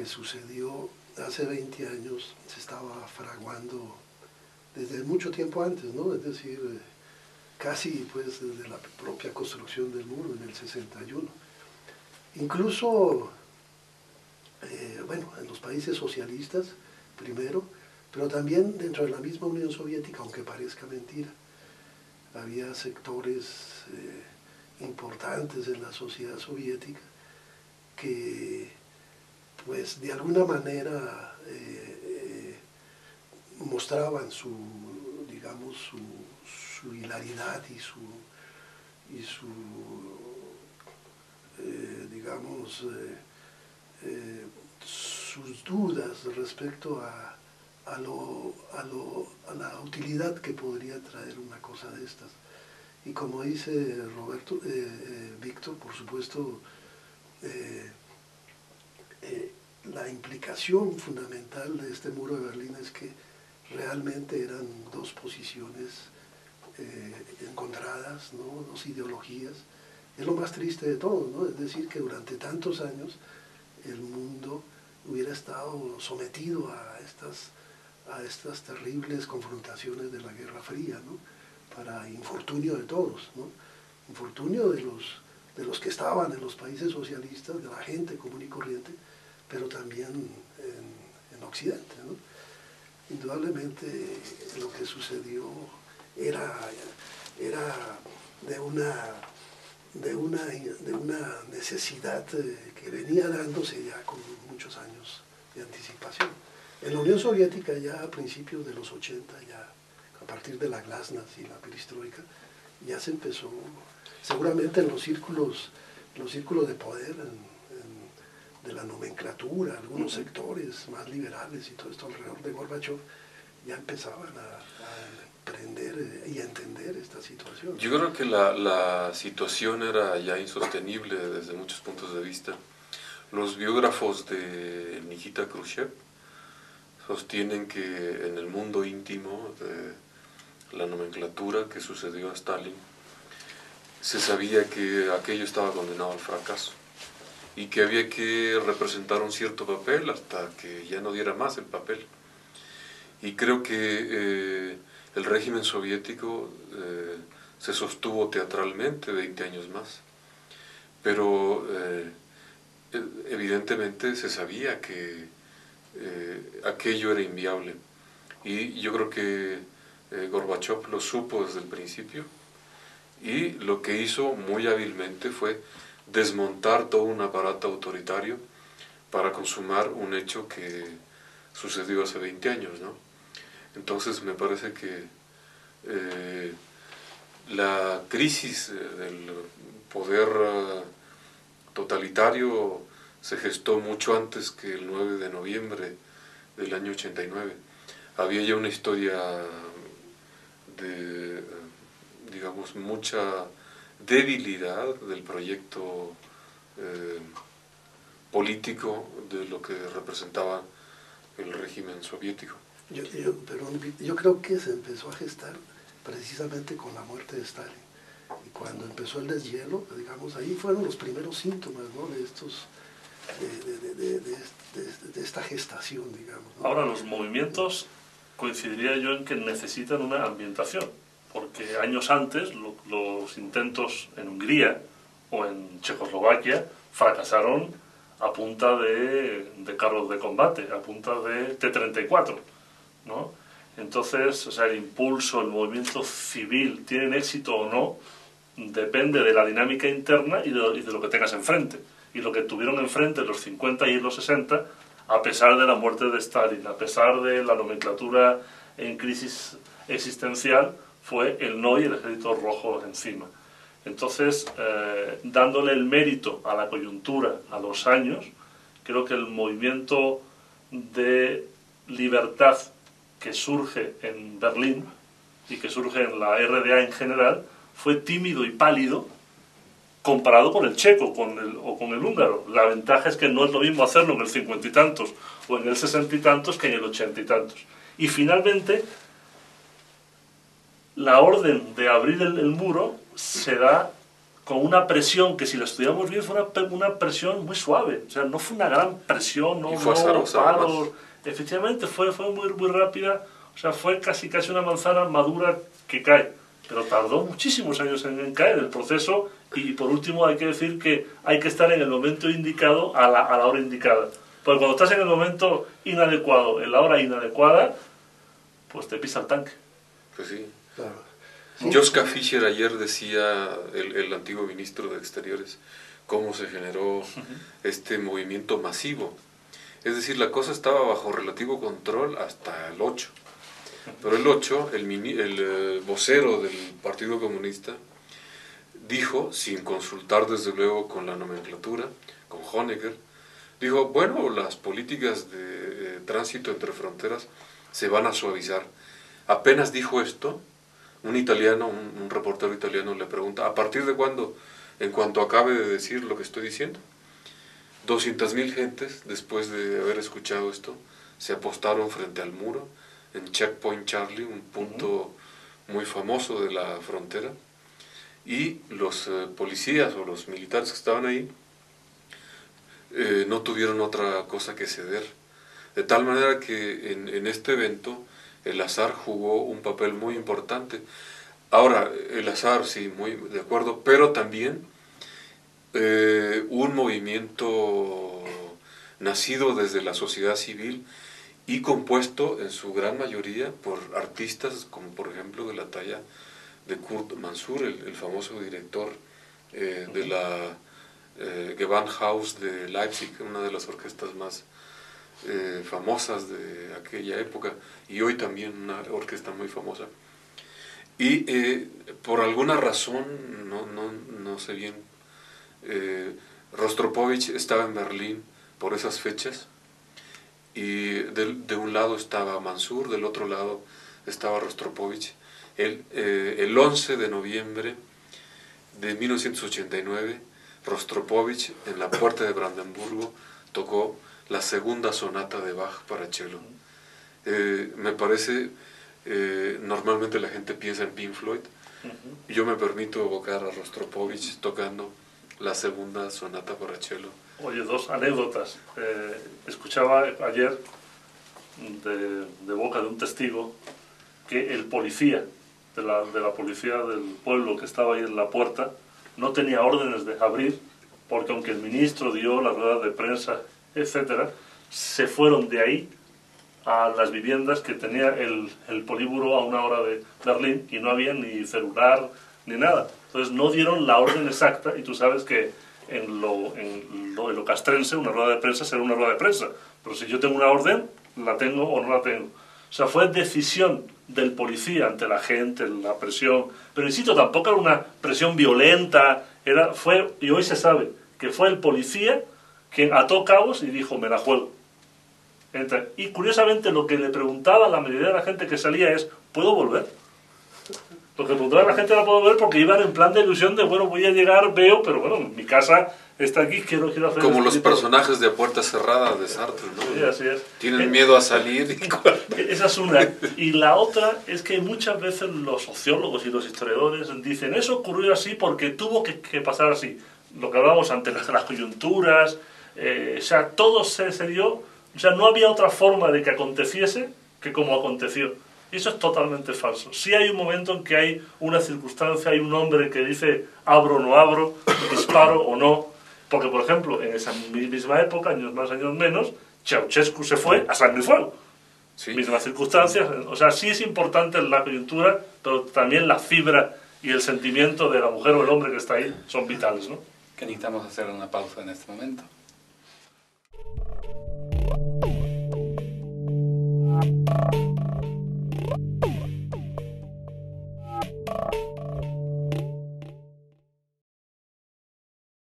sucedió hace 20 años se estaba fraguando desde mucho tiempo antes, ¿no? Es decir, casi pues desde la propia construcción del muro en el 61. Incluso, bueno, en los países socialistas primero, pero también dentro de la misma Unión Soviética, aunque parezca mentira. Había sectores importantes en la sociedad soviética que, pues, de alguna manera mostraban su, digamos, su hilaridad y su digamos, sus dudas respecto a la utilidad que podría traer una cosa de estas. Y como dice Roberto, Víctor, por supuesto, la implicación fundamental de este muro de Berlín es que realmente eran dos posiciones encontradas, ¿no? Dos ideologías. Es lo más triste de todo, ¿no? Es decir, que durante tantos años el mundo hubiera estado sometido a estas terribles confrontaciones de la Guerra Fría, ¿no? Para infortunio de todos, ¿no? Infortunio de los que estaban en los países socialistas, de la gente común y corriente, pero también en Occidente, ¿no? Indudablemente lo que sucedió era de una necesidad que venía dándose ya con muchos años de anticipación. En la Unión Soviética ya a principios de los 80, ya a partir de la glasnost y la perestroika, ya se empezó, seguramente en los círculos de poder, de la nomenclatura, algunos sectores más liberales y todo esto alrededor de Gorbachev, ya empezaban a aprender y a entender esta situación. Yo creo que la situación era ya insostenible desde muchos puntos de vista. Los biógrafos de Nikita Khrushchev sostienen que en el mundo íntimo de la nomenclatura que sucedió a Stalin, se sabía que aquello estaba condenado al fracaso y que había que representar un cierto papel hasta que ya no diera más el papel. Y creo que el régimen soviético se sostuvo teatralmente 20 años más, pero evidentemente se sabía que aquello era inviable. Y yo creo que Gorbachev lo supo desde el principio, y lo que hizo muy hábilmente fue desmontar todo un aparato autoritario para consumar un hecho que sucedió hace 20 años, ¿no? Entonces me parece que la crisis del poder totalitario se gestó mucho antes que el 9 de noviembre del año 89. Había ya una historia de, digamos, mucha debilidad del proyecto político de lo que representaba el régimen soviético. Yo creo que se empezó a gestar precisamente con la muerte de Stalin. Y cuando empezó el deshielo, digamos, ahí fueron los primeros síntomas, ¿no? de esta gestación, digamos, ¿no? Ahora, los movimientos, coincidiría yo en que necesitan una ambientación, porque años antes los intentos en Hungría o en Checoslovaquia fracasaron a punta de carros de combate, a punta de T-34, ¿no? Entonces, o sea, el impulso, el movimiento civil, ¿tienen éxito o no? Depende de la dinámica interna y de lo que tengas enfrente. Y lo que tuvieron enfrente en los 50 y en los 60, a pesar de la muerte de Stalin, a pesar de la nomenclatura en crisis existencial, fue el no y el ejército rojo encima. Entonces, dándole el mérito a la coyuntura, a los años, creo que el movimiento de libertad que surge en Berlín y que surge en la RDA en general fue tímido y pálido comparado con el checo o con el húngaro. La ventaja es que no es lo mismo hacerlo en el 50 y tantos o en el 60 y tantos que en el 80 y tantos. Y finalmente, la orden de abrir el muro se da con una presión que si la estudiamos bien fue una presión muy suave, o sea, no fue una gran presión, no fue azarosa, paros, efectivamente fue muy, muy rápida, o sea, fue casi una manzana madura que cae, pero tardó muchísimos años en caer el proceso. Y por último hay que decir que hay que estar en el momento indicado a la hora indicada, porque cuando estás en el momento inadecuado, en la hora inadecuada, pues te pisa el tanque. Pues sí. Claro. Joschka Fischer ayer decía, el antiguo ministro de Exteriores, cómo se generó este movimiento masivo. Es decir, la cosa estaba bajo relativo control hasta el 8. Pero el 8, el vocero del Partido Comunista, dijo, sin consultar desde luego con la nomenclatura, con Honecker, dijo, bueno, las políticas de tránsito entre fronteras se van a suavizar. Apenas dijo esto, un italiano, un reportero italiano le pregunta, ¿a partir de cuándo? En cuanto acabe de decir lo que estoy diciendo. 200.000 gentes, después de haber escuchado esto, se apostaron frente al muro, en Checkpoint Charlie, un punto muy famoso de la frontera, y los policías o los militares que estaban ahí no tuvieron otra cosa que ceder. De tal manera que en este evento el azar jugó un papel muy importante. Ahora, el azar, sí, muy de acuerdo, pero también un movimiento nacido desde la sociedad civil y compuesto en su gran mayoría por artistas como por ejemplo de la talla de Kurt Mansour, el famoso director de la Gewandhaus de Leipzig, una de las orquestas más famosas de aquella época, y hoy también una orquesta muy famosa. Y por alguna razón, no sé bien, Rostropovich estaba en Berlín por esas fechas, y de un lado estaba Mansour, del otro lado estaba Rostropovich. El 11 de noviembre de 1989, Rostropovich en la puerta de Brandenburgo tocó la segunda sonata de Bach para cello. Me parece, normalmente la gente piensa en Pink Floyd, y yo me permito evocar a Rostropovich tocando la segunda sonata para cello. Oye, dos anécdotas. Escuchaba ayer de boca de un testigo que el policía de la policía del pueblo que estaba ahí en la puerta no tenía órdenes de abrir, porque aunque el ministro dio las ruedas de prensa, etcétera, se fueron de ahí a las viviendas que tenía el políbulo a una hora de Berlín, y no había ni celular ni nada. Entonces no dieron la orden exacta, y tú sabes que en lo castrense una rueda de prensa será una rueda de prensa, pero si yo tengo una orden, la tengo o no la tengo. O sea, fue decisión del policía ante la gente, la presión, pero insisto, tampoco era una presión violenta, y hoy se sabe que fue el policía quien ató cabos y dijo, me la juego. Y curiosamente lo que le preguntaba a la mayoría de la gente que salía es, ¿puedo volver? Lo que preguntaba a la gente era, ¿puedo volver? Porque iban en plan de ilusión de, bueno, voy a llegar, veo, pero bueno, mi casa está aquí, quiero hacer... Como los personajes de A Puerta Cerrada de Sartre, ¿no? Sí, así es. Tienen miedo a salir. Esa es una. Y la otra es que muchas veces los sociólogos y los historiadores dicen, eso ocurrió así porque tuvo que pasar así. Lo que hablábamos antes, las coyunturas, o sea, todo se dio, o sea, no había otra forma de que aconteciese que como aconteció. Y eso es totalmente falso. Sí hay un momento en que hay una circunstancia, hay un hombre que dice, abro o no abro, disparo o no. Porque, por ejemplo, en esa misma época, años más, años menos, Ceausescu se fue a sangre y fuego. Sí. Mismas circunstancias. O sea, sí es importante la coyuntura, pero también la fibra y el sentimiento de la mujer o el hombre que está ahí son vitales, ¿no? Que necesitamos hacer una pausa en este momento.